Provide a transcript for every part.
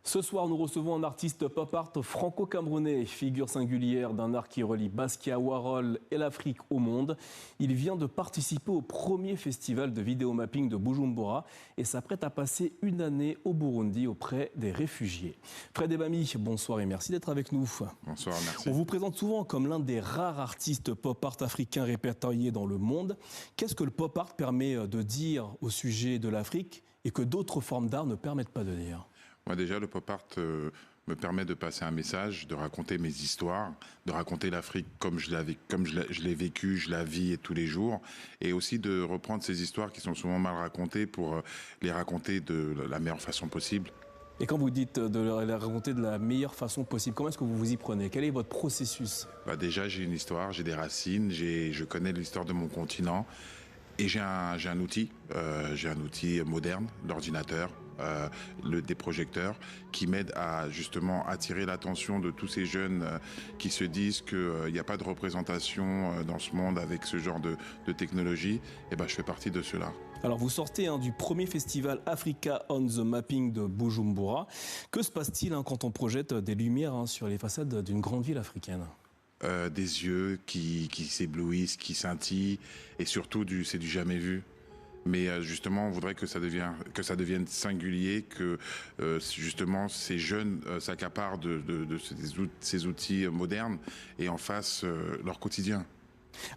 Ce soir, nous recevons un artiste pop art franco-camerounais, figure singulière d'un art qui relie Basquiat, Warhol et l'Afrique au monde. Il vient de participer au premier festival de vidéomapping de Bujumbura et s'apprête à passer une année au Burundi auprès des réfugiés. Fred Ebami, bonsoir et merci d'être avec nous. Bonsoir, merci. On vous présente souvent comme l'un des rares artistes pop art africains répertoriés dans le monde. Qu'est-ce que le pop art permet de dire au sujet de l'Afrique et que d'autres formes d'art ne permettent pas de dire ? Moi déjà, le pop art me permet de passer un message, de raconter mes histoires, de raconter l'Afrique comme je l'ai vécu, je la vis tous les jours, et aussi de reprendre ces histoires qui sont souvent mal racontées pour les raconter de la meilleure façon possible. Et quand vous dites de les raconter de la meilleure façon possible, comment est-ce que vous vous y prenez? Quel est votre processus? Déjà, j'ai une histoire, j'ai des racines, je connais l'histoire de mon continent, et j'ai un outil moderne, l'ordinateur, des projecteurs, qui m'aident à justement attirer l'attention de tous ces jeunes qui se disent qu'il n'y a pas de représentation dans ce monde avec ce genre de technologie. Et je fais partie de ceux-là. Alors vous sortez du premier festival Africa on the Mapping de Bujumbura. Que se passe-t-il quand on projette des lumières sur les façades d'une grande ville africaine? Des yeux qui s'éblouissent, qui scintillent, et surtout c'est du jamais vu. Mais justement, on voudrait que ça devienne singulier, que justement ces jeunes s'accaparent de ces outils modernes et en fassent leur quotidien.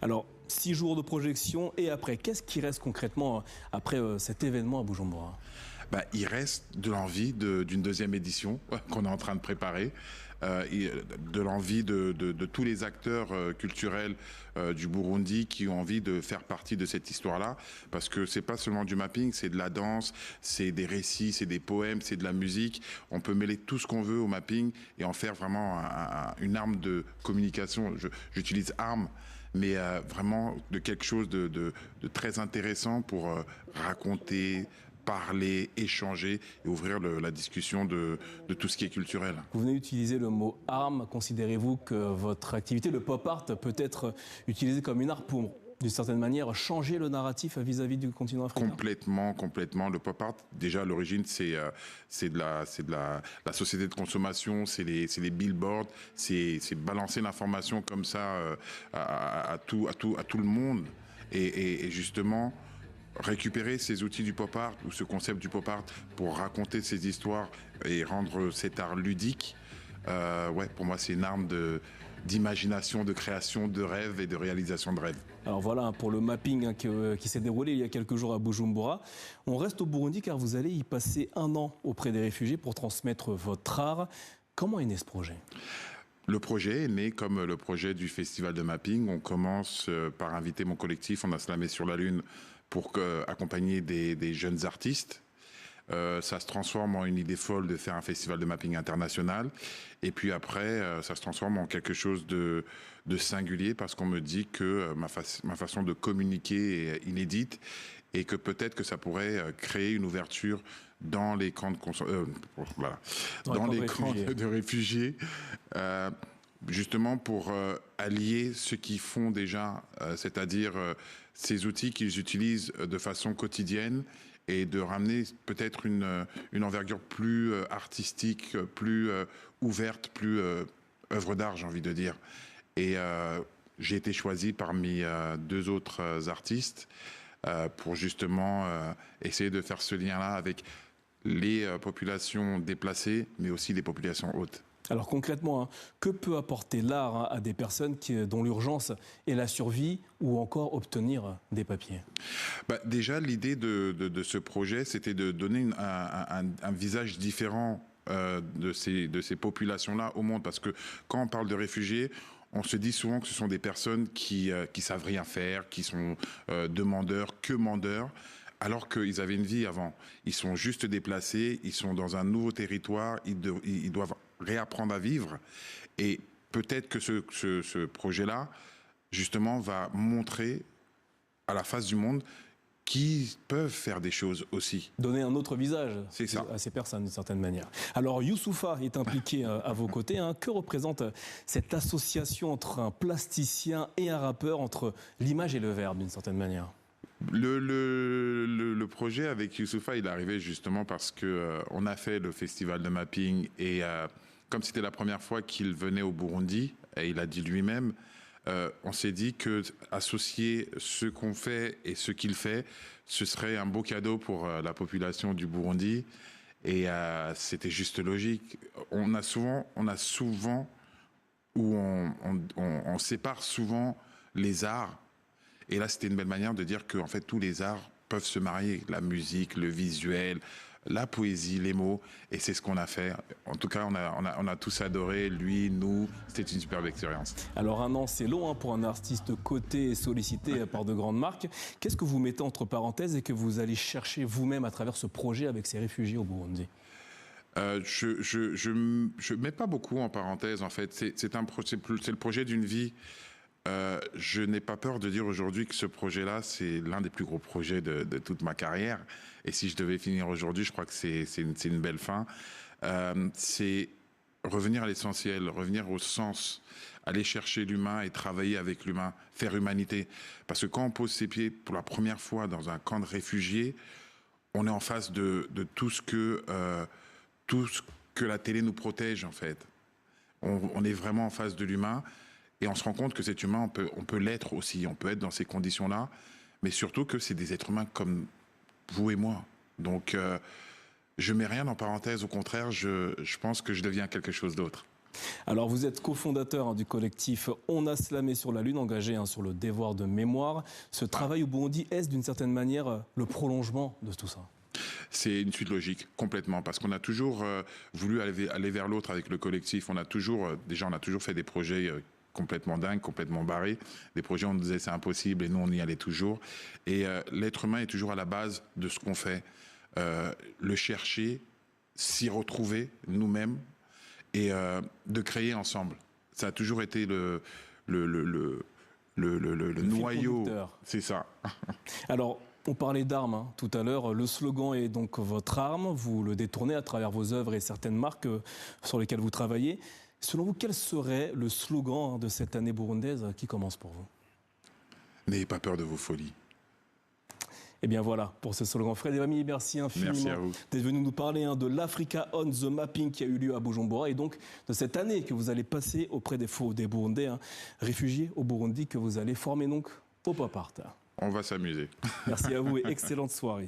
Alors, 6 jours de projection et après, qu'est-ce qui reste concrètement après cet événement à Bujumbura? Il reste de l'envie d'une deuxième édition qu'on est en train de préparer, de l'envie de tous les acteurs culturels du Burundi qui ont envie de faire partie de cette histoire-là, parce que c'est pas seulement du mapping, c'est de la danse, c'est des récits, c'est des poèmes, c'est de la musique. On peut mêler tout ce qu'on veut au mapping et en faire vraiment une arme de communication. J'utilise arme, mais vraiment de quelque chose de très intéressant pour raconter, parler, échanger et ouvrir la discussion de tout ce qui est culturel. Vous venez d'utiliser le mot arme. Considérez-vous que votre activité, le pop art, peut être utilisée comme une arme pour, d'une certaine manière, changer le narratif vis-à-vis du continent africain? Complètement. Le pop art, déjà à l'origine, c'est de la société de consommation, c'est les billboards, c'est balancer l'information comme ça à tout le monde. Et justement, récupérer ces outils du pop art ou ce concept du pop art pour raconter ces histoires et rendre cet art ludique, pour moi c'est une arme d'imagination, de création de rêves et de réalisation de rêves. Alors voilà pour le mapping qui s'est déroulé il y a quelques jours à Bujumbura. On reste au Burundi car vous allez y passer 1 an auprès des réfugiés pour transmettre votre art. Comment est né ce projet ? Le projet est né comme le projet du festival de mapping. On commence par inviter mon collectif, on a slamé sur la lune pour accompagner des jeunes artistes. Ça se transforme en une idée folle de faire un festival de mapping international. Et puis après, ça se transforme en quelque chose de singulier parce qu'on me dit que ma façon de communiquer est inédite et que peut-être que ça pourrait créer une ouverture dans les camps de réfugiés, justement pour allier ce qu'ils font déjà, c'est-à-dire ces outils qu'ils utilisent de façon quotidienne et de ramener peut-être une envergure plus artistique, plus ouverte, plus œuvre d'art, j'ai envie de dire. Et j'ai été choisi parmi 2 autres artistes pour justement essayer de faire ce lien-là avec les populations déplacées, mais aussi les populations hautes. Alors concrètement, que peut apporter l'art à des personnes dont l'urgence est la survie ou encore obtenir des papiers? Déjà, l'idée de ce projet, c'était de donner un visage différent de ces populations-là au monde. Parce que quand on parle de réfugiés, on se dit souvent que ce sont des personnes qui savent rien faire, qui sont demandeurs, alors qu'ils avaient une vie avant. Ils sont juste déplacés, ils sont dans un nouveau territoire, ils doivent réapprendre à vivre. Et peut-être que ce projet-là, justement, va montrer à la face du monde qu'ils peuvent faire des choses aussi. Donner un autre visage à ces personnes, d'une certaine manière. Alors, Youssoufa est impliqué à vos côtés. Que représente cette association entre un plasticien et un rappeur, entre l'image et le verbe, d'une certaine manière? Le projet avec Youssoupha, il est arrivé justement parce que on a fait le festival de mapping et comme c'était la première fois qu'il venait au Burundi, et il a dit lui-même, on s'est dit que associer ce qu'on fait et ce qu'il fait, ce serait un beau cadeau pour la population du Burundi. Et c'était juste logique. On a souvent où on sépare souvent les arts. Et là, c'était une belle manière de dire que en fait, tous les arts peuvent se marier. La musique, le visuel, la poésie, les mots. Et c'est ce qu'on a fait. En tout cas, on a tous adoré, lui, nous. C'était une superbe expérience. Alors 1 an, c'est long hein, pour un artiste coté et sollicité par de grandes marques. Qu'est-ce que vous mettez entre parenthèses et que vous allez chercher vous-même à travers ce projet avec ces réfugiés au Burundi? Je mets pas beaucoup en parenthèse, en fait. C'est le projet d'une vie. Je n'ai pas peur de dire aujourd'hui que ce projet-là, c'est l'un des plus gros projets de toute ma carrière. Et si je devais finir aujourd'hui, je crois que c'est une belle fin. C'est revenir à l'essentiel, revenir au sens, aller chercher l'humain et travailler avec l'humain, faire humanité. Parce que quand on pose ses pieds pour la première fois dans un camp de réfugiés, on est en face de tout ce que la télé nous protège, en fait. On est vraiment en face de l'humain. Et on se rend compte que cet humain, on peut l'être aussi, on peut être dans ces conditions-là, mais surtout que c'est des êtres humains comme vous et moi. Donc, je mets rien en parenthèse, au contraire, je pense que je deviens quelque chose d'autre. Alors vous êtes cofondateur hein, du collectif On a slamé sur la Lune, engagé hein, sur le devoir de mémoire. Ce travail au Burundi, est-ce d'une certaine manière le prolongement de tout ça? C'est une suite logique, complètement, parce qu'on a toujours voulu aller vers l'autre avec le collectif. On a toujours fait des projets complètement dingue, complètement barré. Des projets, on nous disait c'est impossible et nous, on y allait toujours. Et l'être humain est toujours à la base de ce qu'on fait. Le chercher, s'y retrouver nous-mêmes et de créer ensemble. Ça a toujours été le noyau. C'est ça. Alors, on parlait d'armes hein, tout à l'heure. Le slogan est donc votre arme. Vous le détournez à travers vos œuvres et certaines marques sur lesquelles vous travaillez. Selon vous, quel serait le slogan de cette année burundaise qui commence pour vous? N'ayez pas peur de vos folies. Et bien voilà, pour ce slogan. Fred Evami, merci infiniment d'être venu nous parler hein, de l'Africa on the Mapping qui a eu lieu à Bujumbura et donc de cette année que vous allez passer auprès des Burundais, hein, réfugiés au Burundi, que vous allez former donc au pop art. On va s'amuser. Merci à vous et excellente soirée.